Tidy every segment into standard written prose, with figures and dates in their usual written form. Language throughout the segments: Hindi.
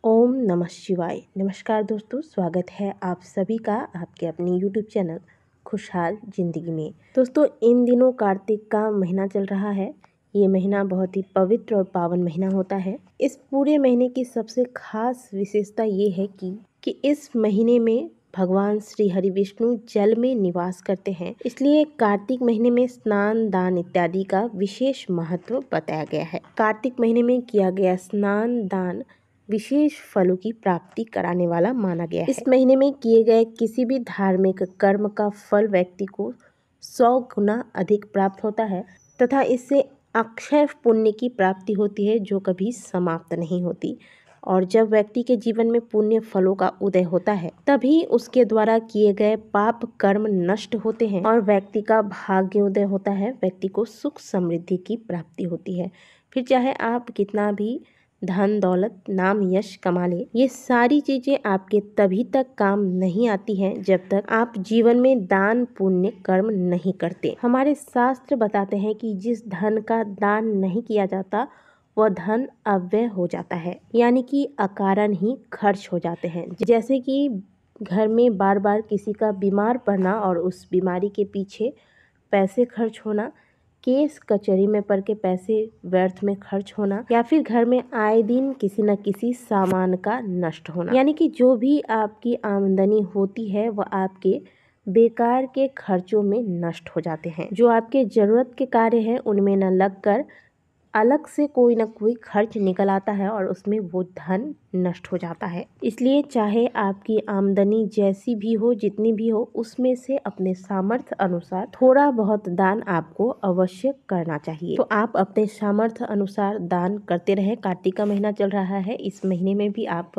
ओम नमः शिवाय। नमस्कार दोस्तों, स्वागत है आप सभी का आपके अपने YouTube चैनल खुशहाल ज़िंदगी में। दोस्तों, इन दिनों कार्तिक का महीना चल रहा है। ये महीना बहुत ही पवित्र और पावन महीना होता है। इस पूरे महीने की सबसे खास विशेषता ये है कि इस महीने में भगवान श्री हरि विष्णु जल में निवास करते हैं। इसलिए कार्तिक महीने में स्नान, दान इत्यादि का विशेष महत्व बताया गया है। कार्तिक महीने में किया गया स्नान, दान विशेष फलों की प्राप्ति कराने वाला माना गया है। इस महीने में किए गए किसी भी धार्मिक कर्म का फल व्यक्ति को 100 गुना अधिक प्राप्त होता है तथा इससे अक्षय पुण्य की प्राप्ति होती है जो कभी समाप्त नहीं होती। और जब व्यक्ति के जीवन में पुण्य फलों का उदय होता है तभी उसके द्वारा किए गए पाप कर्म नष्ट होते हैं और व्यक्ति का भाग्य उदय होता है। व्यक्ति को सुख समृद्धि की प्राप्ति होती है। फिर चाहे आप कितना भी धन दौलत नाम यश कमा ले, ये सारी चीजें आपके तभी तक काम नहीं आती हैं जब तक आप जीवन में दान पुण्य कर्म नहीं करते। हमारे शास्त्र बताते हैं कि जिस धन का दान नहीं किया जाता वह धन अव्यय हो जाता है, यानी कि अकारण ही खर्च हो जाते हैं। जैसे कि घर में बार बार किसी का बीमार पड़ना और उस बीमारी के पीछे पैसे खर्च होना, केस कचहरी में पड़ के पैसे व्यर्थ में खर्च होना, या फिर घर में आए दिन किसी न किसी सामान का नष्ट होना, यानी कि जो भी आपकी आमदनी होती है वह आपके बेकार के खर्चों में नष्ट हो जाते हैं। जो आपके जरूरत के कार्य हैं उनमें न लगकर अलग से कोई ना कोई खर्च निकल आता है और उसमें वो धन नष्ट हो जाता है। इसलिए चाहे आपकी आमदनी जैसी भी हो, जितनी भी हो, उसमें से अपने सामर्थ्य अनुसार थोड़ा बहुत दान आपको अवश्य करना चाहिए। तो आप अपने सामर्थ्य अनुसार दान करते रहें। कार्तिक का महीना चल रहा है, इस महीने में भी आप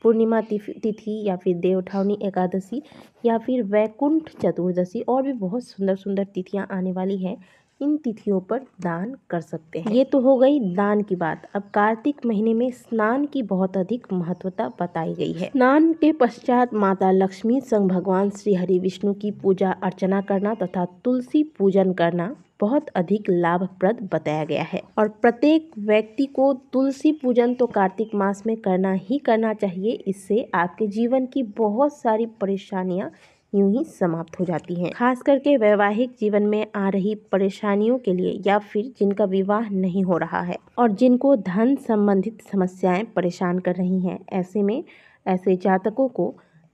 पूर्णिमा तिथि या फिर देवउठावनी एकादशी या फिर वैकुंठ चतुर्दशी और भी बहुत सुंदर सुंदर तिथियां आने वाली हैं, इन तिथियों पर दान कर सकते हैं। ये तो हो गई दान की बात। अब कार्तिक महीने में स्नान की बहुत अधिक महत्वता बताई गई है। स्नान के पश्चात माता लक्ष्मी संग भगवान श्री हरि विष्णु की पूजा अर्चना करना तथा तुलसी पूजन करना बहुत अधिक लाभप्रद बताया गया है। और प्रत्येक व्यक्ति को तुलसी पूजन तो कार्तिक मास में करना ही करना चाहिए। इससे आपके जीवन की बहुत सारी परेशानियां यूं ही समाप्त हो जाती हैं। खास करके वैवाहिक जीवन में आ रही परेशानियों के लिए, या फिर जिनका विवाह नहीं हो रहा है और जिनको धन संबंधित समस्याएं परेशान कर रही हैं, ऐसे में ऐसे जातकों को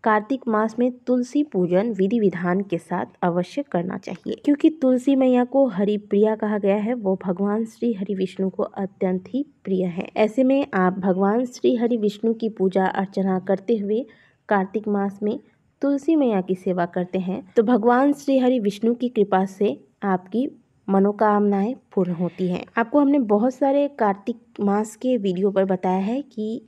कार्तिक मास में तुलसी पूजन विधि विधान के साथ अवश्य करना चाहिए, क्योंकि तुलसी मैया को हरि प्रिया कहा गया है। वो भगवान श्री हरि विष्णु को अत्यंत ही प्रिय है। ऐसे में आप भगवान श्री हरि विष्णु की पूजा अर्चना करते हुए कार्तिक मास में तुलसी मैया की सेवा करते हैं तो भगवान श्री हरि विष्णु की कृपा से आपकी मनोकामनाएं पूर्ण होती हैं। आपको हमने बहुत सारे कार्तिक मास के वीडियो पर बताया है कि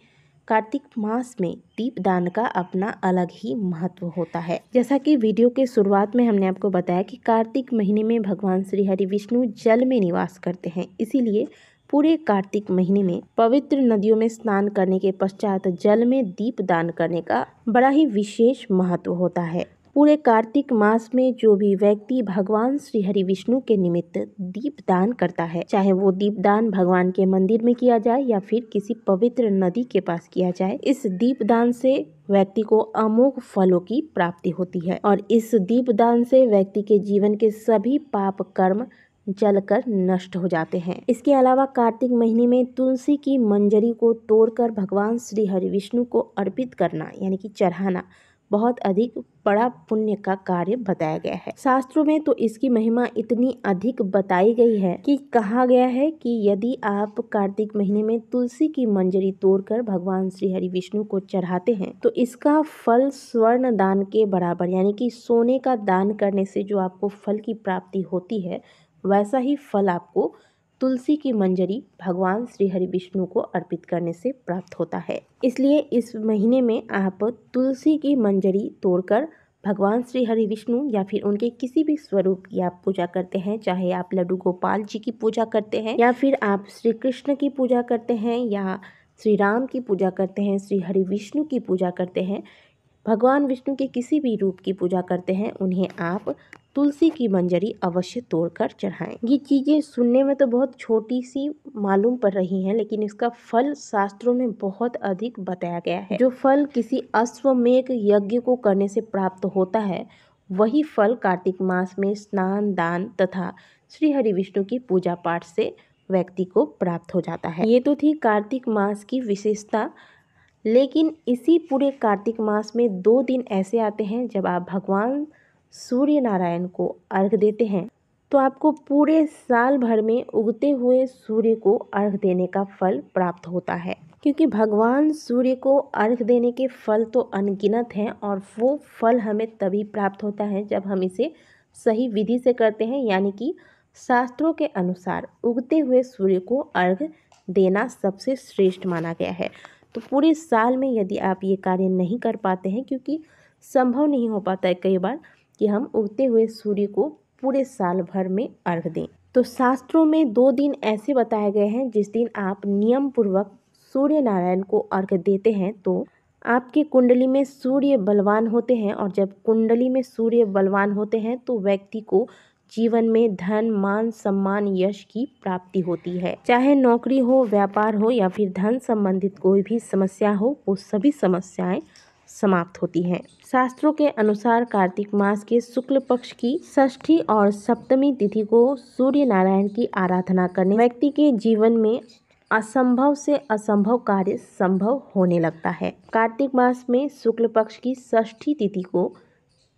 कार्तिक मास में दीपदान का अपना अलग ही महत्व होता है। जैसा कि वीडियो के शुरुआत में हमने आपको बताया कि कार्तिक महीने में भगवान श्री हरि विष्णु जल में निवास करते हैं, इसीलिए पूरे कार्तिक महीने में पवित्र नदियों में स्नान करने के पश्चात जल में दीप दान करने का बड़ा ही विशेष महत्व होता है। पूरे कार्तिक मास में जो भी व्यक्ति भगवान श्री हरि विष्णु के निमित्त दीप दान करता है, चाहे वो दीप दान भगवान के मंदिर में किया जाए या फिर किसी पवित्र नदी के पास किया जाए, इस दीप दान से व्यक्ति को अमोघ फलों की प्राप्ति होती है और इस दीप दान से व्यक्ति के जीवन के सभी पाप कर्म जलकर नष्ट हो जाते हैं। इसके अलावा कार्तिक महीने में तुलसी की मंजरी को तोड़कर भगवान श्री हरि विष्णु को अर्पित करना, यानी कि चढ़ाना, बहुत अधिक बड़ा पुण्य का कार्य बताया गया है। शास्त्रों में तो इसकी महिमा इतनी अधिक बताई गई है कि कहा गया है कि यदि आप कार्तिक महीने में तुलसी की मंजरी तोड़कर भगवान श्री हरि विष्णु को चढ़ाते हैं तो इसका फल स्वर्ण दान के बराबर, यानी कि सोने का दान करने से जो आपको फल की प्राप्ति होती है, वैसा ही फल आपको तुलसी की मंजरी भगवान श्री हरि विष्णु को अर्पित करने से प्राप्त होता है। इसलिए इस महीने में आप तुलसी की मंजरी तोड़कर भगवान श्री हरि विष्णु या फिर उनके किसी भी स्वरूप की आप पूजा करते हैं, चाहे आप लड्डू गोपाल जी की पूजा करते हैं या फिर आप श्री कृष्ण की पूजा करते हैं या श्री राम की पूजा करते हैं, श्री हरि विष्णु की पूजा करते हैं, भगवान विष्णु के किसी भी रूप की पूजा करते हैं, उन्हें आप तुलसी की मंजरी अवश्य तोड़कर चढ़ाएं। ये चीज़ें सुनने में तो बहुत छोटी सी मालूम पड़ रही हैं, लेकिन इसका फल शास्त्रों में बहुत अधिक बताया गया है। जो फल किसी अश्वमेध यज्ञ को करने से प्राप्त होता है, वही फल कार्तिक मास में स्नान, दान तथा श्री हरि विष्णु की पूजा पाठ से व्यक्ति को प्राप्त हो जाता है। ये तो थी कार्तिक मास की विशेषता। लेकिन इसी पूरे कार्तिक मास में 2 दिन ऐसे आते हैं जब आप भगवान सूर्य नारायण को अर्घ देते हैं, तो आपको पूरे साल भर में उगते हुए सूर्य को अर्घ देने का फल प्राप्त होता है। क्योंकि भगवान सूर्य को अर्घ देने के फल तो अनगिनत हैं, और वो फल हमें तभी प्राप्त होता है जब हम इसे सही विधि से करते हैं, यानी कि शास्त्रों के अनुसार उगते हुए सूर्य को अर्घ देना सबसे श्रेष्ठ माना गया है। तो पूरे साल में यदि आप ये कार्य नहीं कर पाते हैं, क्योंकि संभव नहीं हो पाता है कई बार कि हम उगते हुए सूर्य को पूरे साल भर में अर्घ दें, तो शास्त्रों में 2 दिन ऐसे बताए गए हैं जिस दिन आप नियम पूर्वक सूर्य नारायण को अर्घ देते हैं तो आपकी कुंडली में सूर्य बलवान होते हैं, और जब कुंडली में सूर्य बलवान होते हैं तो व्यक्ति को जीवन में धन, मान, सम्मान, यश की प्राप्ति होती है। चाहे नौकरी हो, व्यापार हो या फिर धन संबंधित कोई भी समस्या हो, वो सभी समस्याएं समाप्त होती हैं। शास्त्रों के अनुसार कार्तिक मास के शुक्ल पक्ष की षष्ठी और सप्तमी तिथि को सूर्य नारायण की आराधना करने व्यक्ति के जीवन में असंभव से असंभव कार्य संभव होने लगता है। कार्तिक मास में शुक्ल पक्ष की षष्ठी तिथि को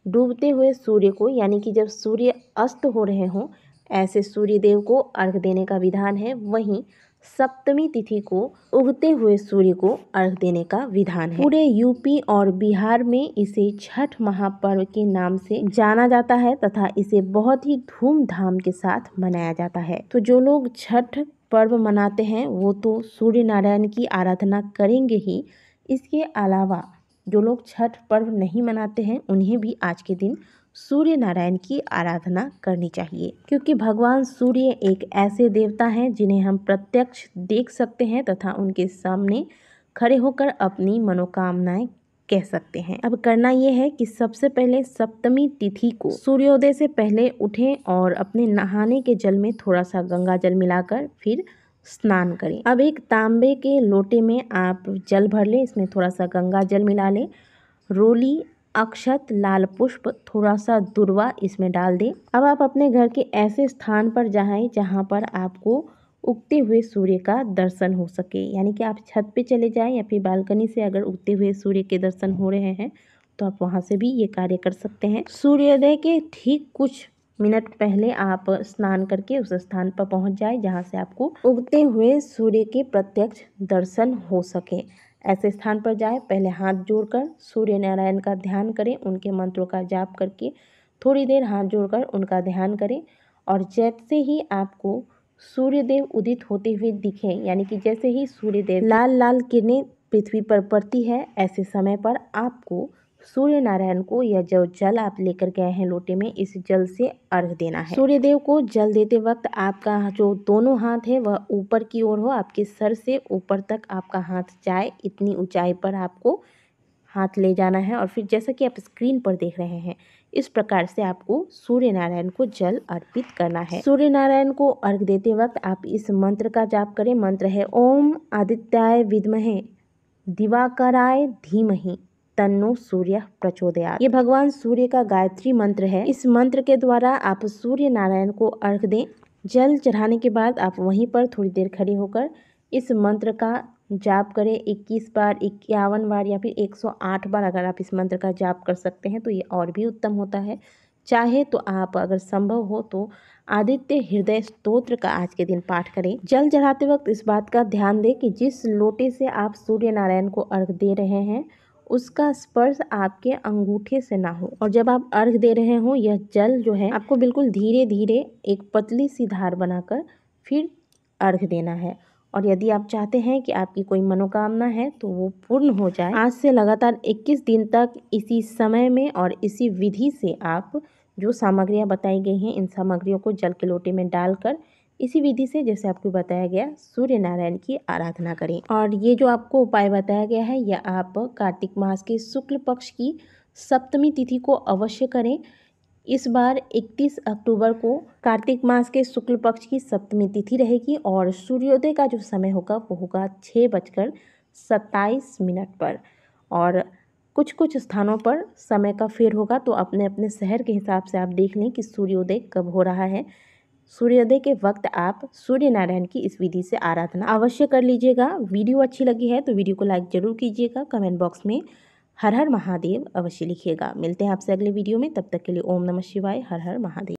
डूबते हुए सूर्य को, यानी कि जब सूर्य अस्त हो रहे हों, ऐसे सूर्य देव को अर्घ देने का विधान है। वहीं सप्तमी तिथि को उगते हुए सूर्य को अर्घ देने का विधान है। पूरे यूपी और बिहार में इसे छठ महापर्व के नाम से जाना जाता है तथा इसे बहुत ही धूमधाम के साथ मनाया जाता है। तो जो लोग छठ पर्व मनाते हैं वो तो सूर्य नारायण की आराधना करेंगे ही, इसके अलावा जो लोग छठ पर्व नहीं मनाते हैं उन्हें भी आज के दिन सूर्य नारायण की आराधना करनी चाहिए, क्योंकि भगवान सूर्य एक ऐसे देवता हैं जिन्हें हम प्रत्यक्ष देख सकते हैं तथा उनके सामने खड़े होकर अपनी मनोकामनाएं कह सकते हैं। अब करना यह है कि सबसे पहले सप्तमी तिथि को सूर्योदय से पहले उठें और अपने नहाने के जल में थोड़ा सा गंगा जल मिलाकर फिर स्नान करें। अब एक तांबे के लोटे में आप जल भर लें, इसमें थोड़ा सा गंगा जल मिला लें, रोली, अक्षत, लाल पुष्प, थोड़ा सा दुर्वा इसमें डाल दें। अब आप अपने घर के ऐसे स्थान पर जाएं जहां पर आपको उगते हुए सूर्य का दर्शन हो सके, यानी कि आप छत पे चले जाएं या फिर बालकनी से अगर उगते हुए सूर्य के दर्शन हो रहे हैं तो आप वहां से भी ये कार्य कर सकते हैं। सूर्योदय के ठीक कुछ मिनट पहले आप स्नान करके उस स्थान पर पहुंच जाए जहां से आपको उगते हुए सूर्य के प्रत्यक्ष दर्शन हो सके। ऐसे स्थान पर जाए, पहले हाथ जोड़कर सूर्य नारायण का ध्यान करें, उनके मंत्रों का जाप करके थोड़ी देर हाथ जोड़कर उनका ध्यान करें, और जैसे ही आपको सूर्यदेव उदित होते हुए दिखें, यानी कि जैसे ही सूर्यदेव लाल लाल किरणें पृथ्वी पर पड़ती है, ऐसे समय पर आपको सूर्य नारायण को यह जो जल आप लेकर गए हैं लोटे में, इस जल से अर्घ देना है। सूर्यदेव को जल देते वक्त आपका जो दोनों हाथ है वह ऊपर की ओर हो, आपके सर से ऊपर तक आपका हाथ जाए, इतनी ऊंचाई पर आपको हाथ ले जाना है। और फिर जैसा कि आप स्क्रीन पर देख रहे हैं, इस प्रकार से आपको सूर्य नारायण को जल अर्पित करना है। सूर्य नारायण को अर्घ देते वक्त आप इस मंत्र का जाप करें। मंत्र है ओम आदित्याय विद्महे दिवाकराय धीमहि तन्नो सूर्य प्रचोदयात्। ये भगवान सूर्य का गायत्री मंत्र है। इस मंत्र के द्वारा आप सूर्य नारायण को अर्घ दें। जल चढ़ाने के बाद आप वहीं पर थोड़ी देर खड़े होकर इस मंत्र का जाप करें। 21 बार, 51 बार या फिर 108 बार अगर आप इस मंत्र का जाप कर सकते हैं तो ये और भी उत्तम होता है। चाहे तो आप अगर संभव हो तो आदित्य हृदय स्तोत्र का आज के दिन पाठ करें। जल चढ़ाते वक्त इस बात का ध्यान दें कि जिस लोटे से आप सूर्य नारायण को अर्घ दे रहे हैं उसका स्पर्श आपके अंगूठे से ना हो, और जब आप अर्घ दे रहे हो यह जल जो है आपको बिल्कुल धीरे धीरे एक पतली सी धार बनाकर फिर अर्घ देना है। और यदि आप चाहते हैं कि आपकी कोई मनोकामना है तो वो पूर्ण हो जाए, आज से लगातार 21 दिन तक इसी समय में और इसी विधि से आप जो सामग्रियां बताई गई हैं इन सामग्रियों को जल के लोटे में डालकर इसी विधि से जैसे आपको बताया गया सूर्य नारायण की आराधना करें। और ये जो आपको उपाय बताया गया है यह आप कार्तिक मास के शुक्ल पक्ष की सप्तमी तिथि को अवश्य करें। इस बार 31 अक्टूबर को कार्तिक मास के शुक्ल पक्ष की सप्तमी तिथि रहेगी और सूर्योदय का जो समय होगा वो होगा 6:27 पर। और कुछ कुछ स्थानों पर समय का फेर होगा, तो अपने अपने शहर के हिसाब से आप देख लें कि सूर्योदय कब हो रहा है। सूर्योदय के वक्त आप सूर्य नारायण की इस विधि से आराधना अवश्य कर लीजिएगा। वीडियो अच्छी लगी है तो वीडियो को लाइक जरूर कीजिएगा। कमेंट बॉक्स में हर हर महादेव अवश्य लिखिएगा। मिलते हैं आपसे अगले वीडियो में, तब तक के लिए ओम नमः शिवाय, हर हर महादेव।